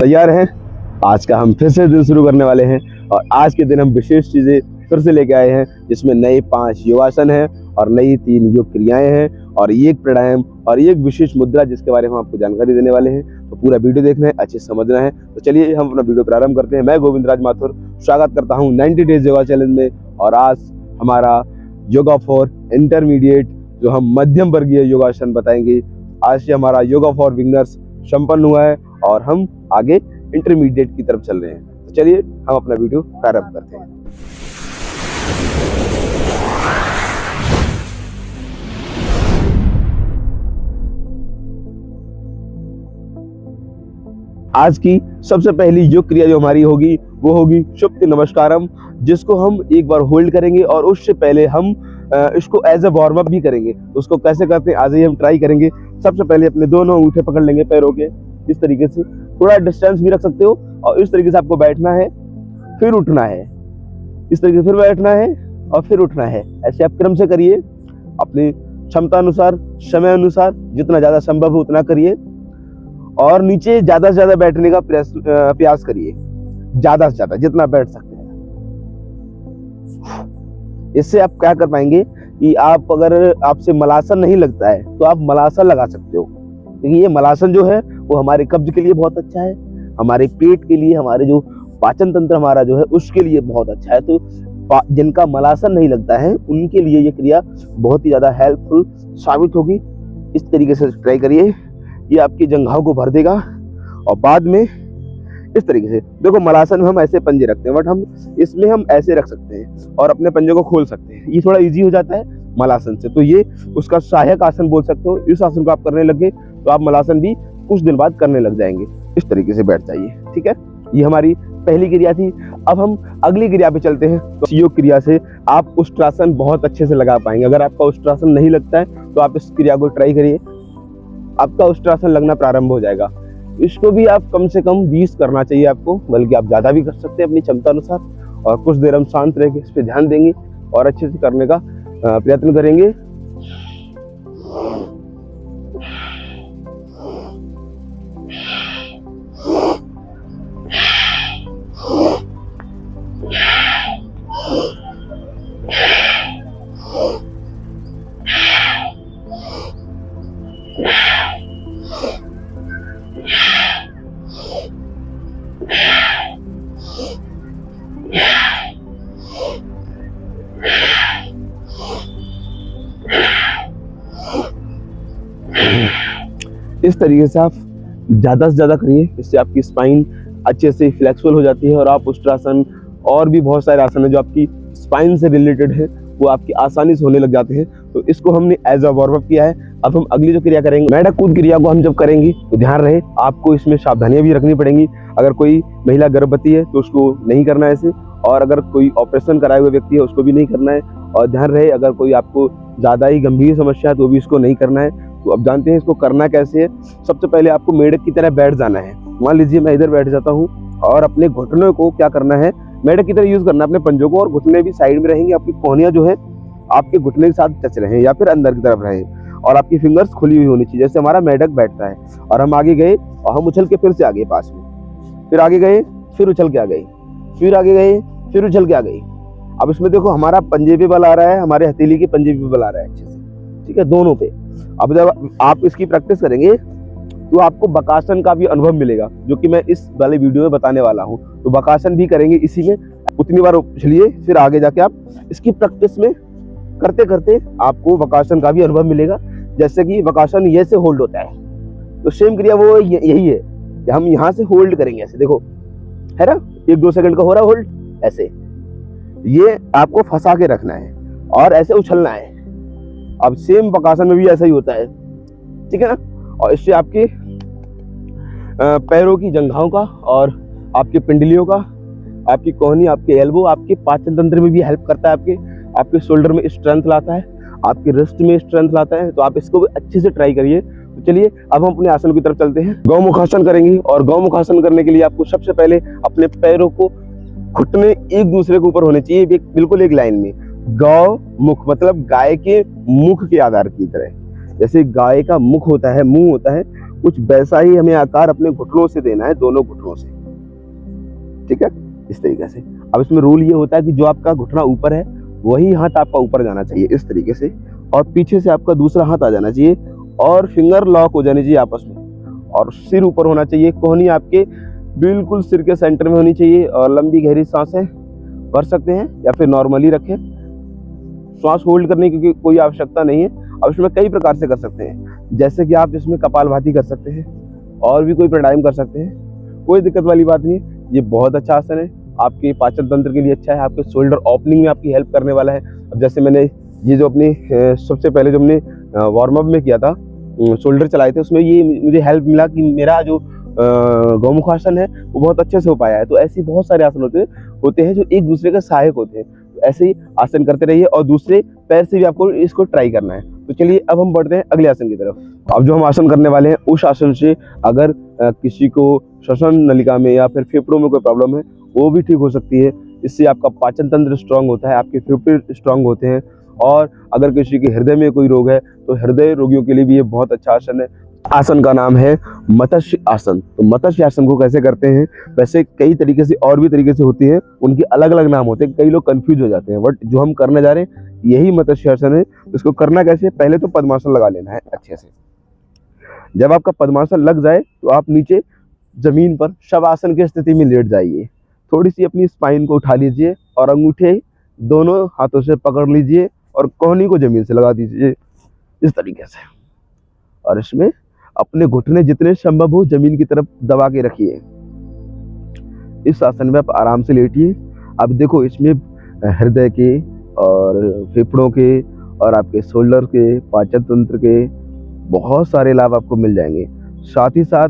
तैयार हैं? आज का हम फिर से दिन शुरू करने वाले हैं और आज के दिन हम विशेष चीज़ें फिर से लेके आए हैं, जिसमें नए 5 योगासन हैं और नई 3 योग क्रियाएं हैं और एक प्राणायाम और एक विशेष मुद्रा जिसके बारे में हम आपको जानकारी देने वाले हैं। तो पूरा वीडियो देखना है, अच्छे से समझना है। तो चलिए हम अपना वीडियो प्रारंभ करते हैं। मैं गोविंदराज माथुर स्वागत करता हूँ 90 डेज योगा चैलेंज में। और आज हमारा योगा फॉर इंटरमीडिएट, जो हम मध्यम वर्गीय योगासन बताएंगे। आज से हमारा योगा फॉर बिगिनर्स संपन्न हुआ है और हम आगे इंटरमीडिएट की तरफ चल रहे हैं। तो चलिए हम अपना वीडियो प्रारंभ करते हैं। आज की सबसे पहली योग क्रिया जो हमारी होगी वो होगी सुप्त नमस्कारम, जिसको हम एक बार होल्ड करेंगे और उससे पहले हम इसको एज ए वार्म अप भी करेंगे। तो उसको कैसे करते हैं आज ही हम ट्राई करेंगे। सबसे पहले अपने दोनों अंगूठे पकड़ लेंगे पैरों के, इस तरीके से थोड़ा डिस्टेंस भी रख सकते हो और इस तरीके से आपको बैठना है, फिर उठना है, इस तरीके से फिर बैठना है और फिर उठना है। ऐसे आप क्रम से करिए, अपनी क्षमता अनुसार, समय अनुसार, जितना ज्यादा संभव हो उतना करिए और नीचे ज्यादा से ज्यादा बैठने का प्रयास करिए, ज्यादा से ज्यादा जितना बैठ सकते हैं। इससे आप क्या कर पाएंगे कि आप अगर आपसे मलासन नहीं लगता है तो आप मलासन लगा सकते हो, क्योंकि ये मलासन जो है वो हमारे कब्ज के लिए बहुत अच्छा है, हमारे पेट के लिए, हमारे जो पाचन तंत्र हमारा जो है उसके लिए बहुत अच्छा है। तो जिनका मलासन नहीं लगता है उनके लिए ये क्रिया बहुत ही ज्यादा हेल्पफुल साबित होगी। इस तरीके से ट्राई करिए, ये आपकी जंघाओं को भर देगा। और बाद में इस तरीके से देखो, मलासन में हम ऐसे पंजे रखते हैं, बट हम इसमें हम ऐसे रख सकते हैं और अपने पंजे को खोल सकते हैं। ये थोड़ा इजी हो जाता है मलासन से, तो ये उसका सहायक आसन बोल सकते हो। इस आसन को आप करने लगे तो आप मलासन भी कुछ दिन बाद करने लग जाएंगे। इस तरीके से बैठ जाइए, ठीक है। ये हमारी पहली क्रिया थी। अब हम अगली क्रिया पे चलते हैं। तो योग क्रिया से आप उष्ट्रासन बहुत अच्छे से लगा पाएंगे। अगर आपका उष्ट्रासन नहीं लगता है तो आप इस क्रिया को ट्राई करिए, आपका उष्ट्रासन लगना प्रारंभ हो जाएगा। इसको भी आप कम से कम 20 करना चाहिए आपको, बल्कि आप ज्यादा भी कर सकते हैं अपनी क्षमता अनुसार। और कुछ देर हम शांत रह के इस पे ध्यान देंगे और अच्छे से करने का प्रयत्न करेंगे। इस तरीके से आप ज्यादा से ज्यादा करिए, इससे आपकी स्पाइन अच्छे से फ्लेक्सिबल हो जाती है और आप उष्ट्रासन और भी बहुत सारे आसन है जो आपकी स्पाइन से रिलेटेड है वो आपकी आसानी से होने लग जाते हैं। तो इसको हमने एज अ वार्म अप किया है। अब हम अगली जो क्रिया करेंगे, मेढक कूद क्रिया को हम जब करेंगे तो ध्यान रहे आपको इसमें सावधानियां भी रखनी पड़ेंगी। अगर कोई महिला गर्भवती है तो उसको नहीं करना है ऐसे, और अगर कोई ऑपरेशन कराए हुए व्यक्ति है उसको भी नहीं करना है। और ध्यान रहे अगर कोई आपको ज्यादा ही गंभीर समस्या है तो भी इसको नहीं करना है। तो अब जानते हैं इसको करना कैसे है। सबसे पहले आपको मेढक की तरह बैठ जाना है। मान लीजिए मैं इधर बैठ जाता हूँ और अपने घुटनों को क्या करना है, मेढक की तरह यूज करना है अपने पंजों को, और घुटने भी साइड में रहेंगे। आपकी कोहनियां जो है आपके घुटने के साथ टच रहे या फिर अंदर की तरफ रहे, और आपकी फिंगर्स खुली हुई होनी चाहिए, जैसे हमारा मेढक बैठता है। और हम आगे गए और हम उछल के फिर से आगे पास में, फिर आगे गए, फिर उछल के आ गए, फिर आगे गए, फिर उछल के आ गई। अब इसमें देखो हमारा पंजे पे बल आ रहा है, हमारे हथेली के पंजे पे बल आ रहा है अच्छे से, ठीक है, दोनों पे। अब जब आप इसकी प्रैक्टिस करेंगे तो आपको बकासन का भी अनुभव मिलेगा, जो कि मैं इस वाले वीडियो में बताने वाला हूँ। तो बकासन भी करेंगे इसी में, उतनी बार उछलिए, फिर आगे जाके आप इसकी प्रैक्टिस में करते करते आपको बकासन का भी अनुभव मिलेगा। जैसे कि बकासन ये से होल्ड होता है, तो सेम क्रिया वो यही है कि हम यहाँ से होल्ड करेंगे ऐसे, देखो है ना, 1-2 सेकंड का हो रहा है होल्ड ऐसे। ये आपको फंसा के रखना है और ऐसे उछलना है। अब सेम बकासन में भी ऐसा ही होता है, ठीक है ना। और इससे आपके पैरों की जंघाओं का और आपके पिंडलियों का, आपकी कोहनी, आपके एल्बो, आपके पाचन तंत्र में भी हेल्प करता है। आपके शोल्डर में स्ट्रेंथ लाता है, आपके रिस्ट में स्ट्रेंथ लाता है। तो आप इसको भी अच्छे से ट्राई करिए। तो चलिए अब हम अपने आसन की तरफ चलते हैं। गौमुखासन करेंगे, और गौमुखासन करने के लिए आपको सबसे पहले अपने पैरों को, घुटने एक दूसरे के ऊपर होने चाहिए, बिल्कुल एक लाइन में। गौ मुख मतलब गाय के मुख के आधार की तरह, जैसे गाय का मुख होता है, मुंह होता है, कुछ वैसा ही हमें आकार अपने घुटनों से देना है, दोनों घुटनों से, ठीक है, इस तरीके से। अब इसमें रूल ये होता है कि जो आपका घुटना ऊपर है वही हाथ आपका ऊपर जाना चाहिए इस तरीके से, और पीछे से आपका दूसरा हाथ आ जाना चाहिए और फिंगर लॉक हो जानी चाहिए आपस में, और सिर ऊपर होना चाहिए। कोहनी आपके बिल्कुल सिर के सेंटर में होनी चाहिए, और लंबी गहरी सांसें भर सकते हैं या फिर नॉर्मली रखें। श्वास होल्ड करने की कोई आवश्यकता नहीं है। अब इसमें कई प्रकार से कर सकते हैं, जैसे कि आप इसमें कपालभाति कर सकते हैं और भी कोई प्राणायाम कर सकते हैं, कोई दिक्कत वाली बात नहीं है। ये बहुत अच्छा आसन है, आपके पाचन तंत्र के लिए अच्छा है, आपके शोल्डर ओपनिंग में आपकी हेल्प करने वाला है। अब जैसे मैंने ये जो अपनी सबसे पहले जो हमने वार्म अप में किया था, शोल्डर चलाए थे, उसमें ये मुझे हेल्प मिला कि मेरा जो गौमुखासन है वो बहुत अच्छे से हो पाया है। तो ऐसे बहुत सारे आसन होते हैं जो एक दूसरे के सहायक होते हैं। तो ऐसे ही आसन करते रहिए और दूसरे पैर से भी आपको इसको ट्राई करना है। तो चलिए अब हम बढ़ते हैं अगले आसन की तरफ। अब जो हम आसन करने वाले हैं उस आसन से अगर किसी को श्वसन नलिका में या फिर फेफड़ों में कोई प्रॉब्लम है वो भी ठीक हो सकती है। इससे आपका पाचन तंत्र स्ट्रांग होता है, आपके फेफड़े स्ट्रांग होते हैं, और अगर किसी के हृदय में कोई रोग है तो हृदय रोगियों के लिए भी ये बहुत अच्छा आसन है। आसन का नाम है मत्स्य आसन। तो मत्स्य आसन को कैसे करते हैं, वैसे कई तरीके से और भी तरीके से होती है, उनके अलग अलग नाम होते हैं, कई लोग कंफ्यूज हो जाते हैं, बट जो हम करने जा रहे हैं यही मत्स्य आसन है। इसको करना कैसे, पहले तो पद्मासन लगा लेना है अच्छे से। जब आपका पद्मासन लग जाए तो आप नीचे जमीन पर शवासन की स्थिति में लेट जाइए। थोड़ी सी अपनी स्पाइन को उठा लीजिए और अंगूठे दोनों हाथों से पकड़ लीजिए और कोहनी को जमीन से लगा दीजिए इस तरीके से, और इसमें अपने घुटने जितने संभव हो जमीन की तरफ दबा के रखिए। इस आसन में आप आराम से लेटिए। अब देखो इसमें हृदय के और फेफड़ों के और आपके शोल्डर के, पाचन तंत्र के बहुत सारे लाभ आपको मिल जाएंगे। साथ ही साथ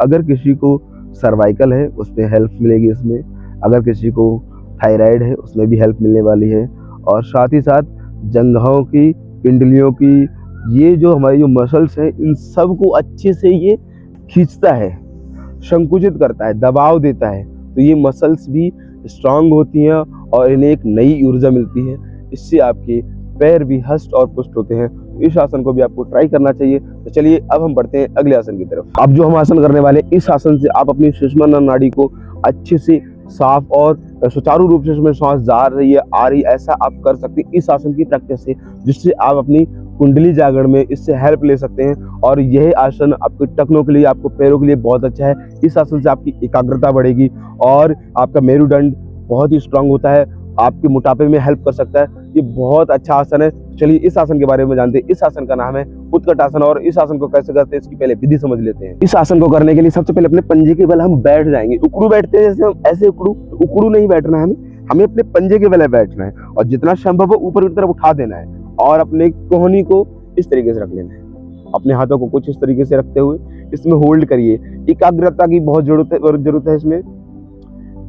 अगर किसी को सर्वाइकल है उसमें हेल्प मिलेगी इसमें, अगर किसी को थायराइड है उसमें भी हेल्प मिलने वाली है, और साथ ही साथ जंघों की, पिंडलियों की, ये जो हमारी जो मसल्स हैं इन सब को अच्छे से ये खींचता है, संकुचित करता है, दबाव देता है। तो ये मसल्स भी स्ट्रांग होती हैं और इन्हें एक नई ऊर्जा मिलती है। इससे आपके पैर भी हष्ट और पुष्ट होते हैं। तो इस आसन को भी आपको ट्राई करना चाहिए। तो चलिए अब हम बढ़ते हैं अगले आसन की तरफ। अब जो हम आसन करने वाले हैं इस आसन से आप अपनी सुषुम्ना नाड़ी को अच्छे से साफ और सुचारू रूप से इसमें सांस जा रही है, आ रही, ऐसा आप कर सकते हैं इस आसन की प्रैक्टिस से, जिससे आप अपनी कुंडली जागरण में इससे हेल्प ले सकते हैं। और यह आसन आपके टखनों के लिए, आपको पैरों के लिए बहुत अच्छा है। इस आसन से आपकी एकाग्रता बढ़ेगी और आपका मेरुदंड बहुत ही स्ट्रांग होता है, आपके मोटापे में हेल्प कर सकता है। ये बहुत अच्छा आसन है। चलिए इस आसन के बारे में जानते हैं। इस आसन का नाम है उत्कट आसन, और इस आसन को कैसे करते हैं इसकी पहले विधि समझ लेते हैं। इस आसन को करने के लिए सबसे पहले अपने पंजे के बल हम बैठ जाएंगे। उकड़ू बैठते हैं जैसे हम, ऐसे उकड़ू नहीं बैठना है हमें अपने पंजे के बल बैठना है और जितना संभव हो ऊपर की तरफ उठा देना है और अपने कोहनी को इस तरीके से रख लेना है। अपने हाथों को कुछ इस तरीके से रखते हुए इसमें होल्ड करिए। एकाग्रता की बहुत जरूरत है इसमें,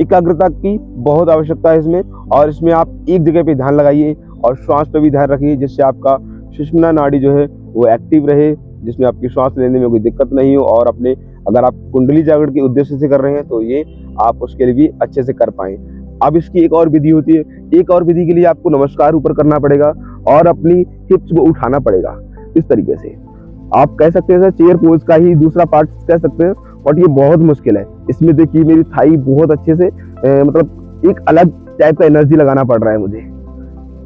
एकाग्रता की बहुत आवश्यकता है इसमें, और इसमें आप एक जगह पे ध्यान लगाइए और श्वास पे भी ध्यान रखिए, जिससे आपका सुषुम्ना नाड़ी जो है वो एक्टिव रहे, जिसमें आपकी श्वास लेने में कोई दिक्कत नहीं हो। और अपने अगर आप कुंडली जागरण के उद्देश्य से कर रहे हैं तो ये आप उसके लिए भी अच्छे से कर पाएं। अब इसकी एक और विधि होती है। एक और विधि के लिए आपको नमस्कार ऊपर करना पड़ेगा और अपनी हिप्स को उठाना पड़ेगा इस तरीके से। आप कह सकते हैं चेयर पोज का ही दूसरा पार्ट कह सकते हैं, बट ये बहुत मुश्किल है। इसमें देखिए मेरी थाई बहुत अच्छे से मतलब एक अलग टाइप का एनर्जी लगाना पड़ रहा है मुझे,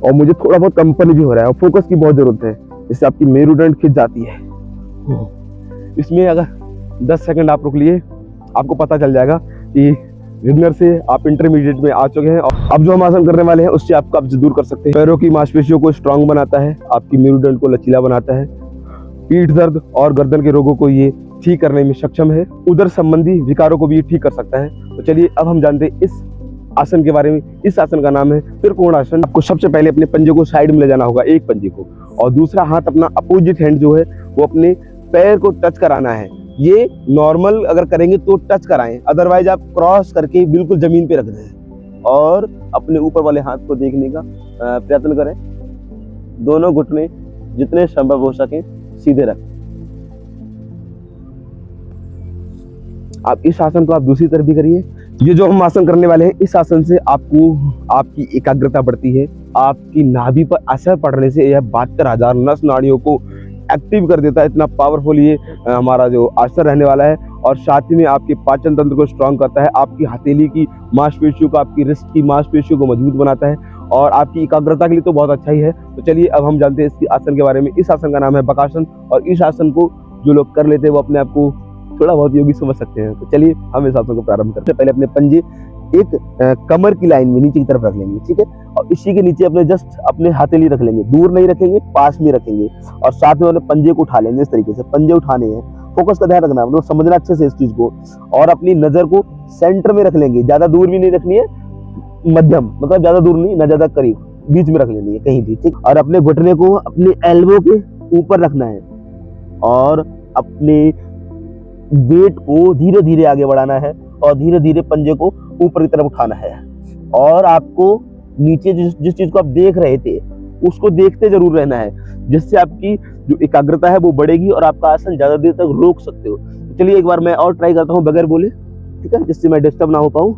और मुझे थोड़ा बहुत कंपन भी हो रहा है, और फोकस की बहुत जरूरत है, जिससे आपकी मेरुदंड खिंच जाती है। इसमें अगर 10 सेकंड आप रुक लिए आपको पता चल जाएगा कि बिगिनर से आप इंटरमीडिएट में आ चुके हैं। और अब जो हम आसन करने वाले हैं उससे आप कब्ज दूर कर सकते हैं। पैरों की मांसपेशियों को स्ट्रांग बनाता है, आपकी मेरुदंड को लचीला बनाता है, पीठ दर्द और गर्दन के रोगों को ये ठीक करने में सक्षम है, उदर संबंधी विकारों को भी ठीक कर सकता है। तो चलिए अब हम जानते हैं इस आसन के बारे में। इस आसन का नाम है त्रिकोणासन। आपको सबसे पहले अपने पंजे को साइड में ले जाना होगा, एक पंजे को, और दूसरा हाथ अपना अपोजिट हैंड जो है वो अपने पैर को टच कराना है। ये नॉर्मल अगर करेंगे तो टच कराएं, अदरवाइज आप क्रॉस करके बिल्कुल जमीन पे रख दें और अपने ऊपर वाले हाथ को देखने का प्रयत्न करें। दोनों घुटने जितने संभव हो सके सीधे रखें। आप इस आसन को आप दूसरी तरफ भी करिए। ये जो हम आसन करने वाले हैं इस आसन से आपको आपकी एकाग्रता बढ़ती है, आपकी नाभि पर असर पड़ने से यह 72,000 नस नाड़ियों को एक्टिव कर देता है। इतना पावरफुल ये हमारा जो आसन रहने वाला है। और साथ ही में आपके पाचन तंत्र को स्ट्रांग करता है, आपकी हथेली की मांसपेशियों को, आपकी रिस्ट की मांसपेशियों को मजबूत बनाता है और आपकी एकाग्रता के लिए तो बहुत अच्छा ही है। तो चलिए अब हम जानते हैं इसकी आसन के बारे में। इस आसन का नाम है बकासन और इस आसन को जो लोग कर लेते हैं वो अपने आप को थोड़ा बहुत योगी समझ सकते हैं। तो चलिए हम इस आसन को प्रारंभ करते हैं। पहले अपने पंजे एक कमर की लाइन में नीचे की तरफ रख लेंगे, ठीक है। और इसी के नीचे अपने जस्ट अपने हथेली रख लेंगे, दूर नहीं रखेंगे, पास में रखेंगे और साथ में अपने पंजे को उठा लेंगे। इस तरीके से पंजे उठाने हैं, फोकस का ध्यान रखना, मतलब समझना अच्छे से इस चीज को। और अपनी नजर को सेंटर में रख लेंगे, ज्यादा दूर भी नहीं रखनी है, मध्यम, मतलब ज्यादा दूर नहीं ना ज्यादा करीब, बीच में रख लेनी है कहीं भी, ठीक। और अपने घुटने को अपने एल्बो के ऊपर रखना है और अपने वेट को धीरे धीरे आगे बढ़ाना है और धीरे धीरे पंजे को ऊपर की तरफ उठाना है। और आपको नीचे जिस चीज को आप देख रहे थे उसको देखते जरूर रहना है, जिससे आपकी जो एकाग्रता है वो बढ़ेगी और आपका आसन ज्यादा देर तक रोक सकते हो। तो चलिए एक बार मैं और ट्राई करता हूँ बगैर बोले, ठीक है, जिससे मैं डिस्टर्ब ना हो पाऊँ।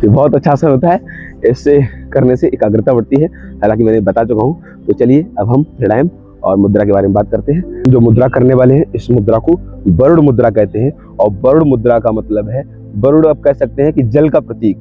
ये बहुत अच्छा आसन होता है, इससे करने से एकाग्रता बढ़ती है, हालांकि मैंने बता चुका हूँ। तो चलिए अब हम प्राणायाम और मुद्रा के बारे में बात करते हैं। जो मुद्रा करने वाले हैं इस मुद्रा को वरुण मुद्रा कहते हैं और वरुण मुद्रा का मतलब है, वरुण आप कह सकते हैं कि जल का प्रतीक।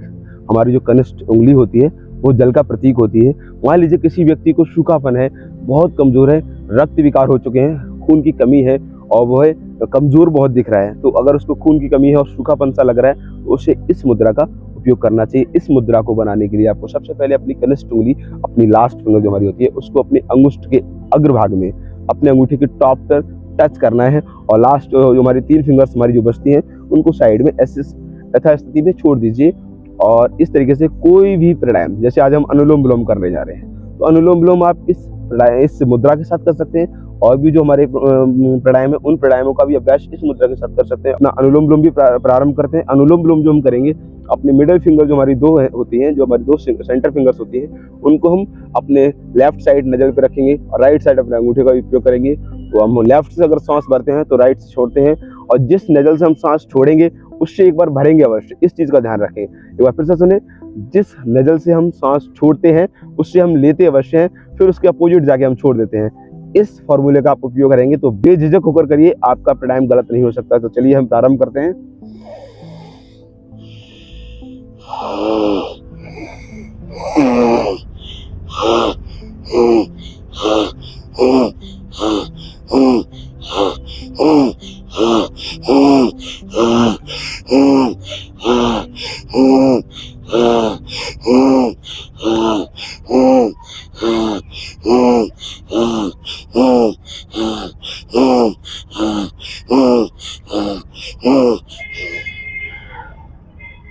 हमारी जो कनिष्ठ उंगली होती है वो जल का प्रतीक होती है। मान लीजिए किसी व्यक्ति को सूखापन है, बहुत कमजोर है, रक्त विकार हो चुके हैं, खून की कमी है और वह कमजोर बहुत दिख रहा है, तो अगर उसको खून की कमी है और सूखापन सा लग रहा है तो उसे इस मुद्रा का उपयोग करना चाहिए। इस मुद्रा को बनाने के लिए आपको सबसे पहले अपनी कनिष्ठ उंगली, अपनी लास्ट फिंगर जो हमारी होती है, उसको अपने अंगुष्ठ के अग्रभाग में अपने अंगूठे के टॉप पर टच करना है और लास्ट जो हमारी 3 फिंगर्स हमारी जो बचती हैं उनको साइड में ऐसे यथास्थिति में छोड़ दीजिए। और इस तरीके से कोई भी प्राणायाम, जैसे आज हम अनुलोम विलोम करने जा रहे हैं, तो अनुलोम विलोम आप इस मुद्रा के साथ कर सकते हैं। और भी जो हमारे प्राणायाम है उन प्राणायामों का भी अभ्यास इस मुद्रा के साथ कर सकते हैं। अपना अनुलोम विलोम भी प्रारंभ करते हैं। अनुलोम विलोम जो हम करेंगे, अपने मिडिल फिंगर जो हमारी 2 होती हैं, जो हमारी 2 सेंटर फिंगर्स होती हैं, उनको हम अपने लेफ्ट साइड नजर पे रखेंगे और राइट साइड अपने अंगूठे का उपयोग करेंगे। तो हम लेफ्ट से अगर सांस भरते हैं तो राइट से छोड़ते हैं और जिस नजल से हम सांस छोड़ेंगे उससे एक बार भरेंगे अवश्य, इस चीज का ध्यान रखें। एक बार फिर से सुने, जिस नजल से हम सांस छोड़ते हैं उससे हम लेते अवश्य हैं, फिर उसके अपोजिट जाके हम छोड़ देते हैं। इस फॉर्मूले का आप उपयोग करेंगे तो बेझिझक होकर करिए, आपका प्राणायाम गलत नहीं हो सकता। तो चलिए हम प्रारंभ करते हैं।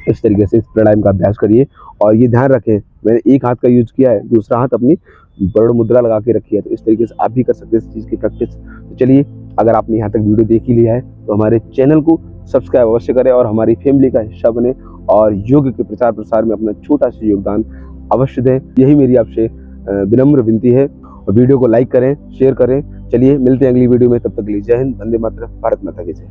इस तरीके से इस प्राणायाम का अभ्यास करिए और ये ध्यान रखें, मैंने एक हाथ का यूज किया है, दूसरा हाथ अपनी वरुण मुद्रा लगा के रखी है। तो इस तरीके से आप भी कर सकते हैं इस चीज़ की प्रैक्टिस। तो चलिए, अगर आपने यहाँ तक वीडियो देख ही लिया है तो हमारे चैनल को सब्सक्राइब अवश्य करें और हमारी फैमिली का हिस्सा बने और योग के प्रचार प्रसार में अपना छोटा सा योगदान अवश्य दें। यही मेरी आपसे विनम्र विनती है। और वीडियो को लाइक करें, शेयर करें। चलिए मिलते हैं अगली वीडियो में, तब तक के लिए जय हिंद, वंदे मातरम, भारत माता की जय।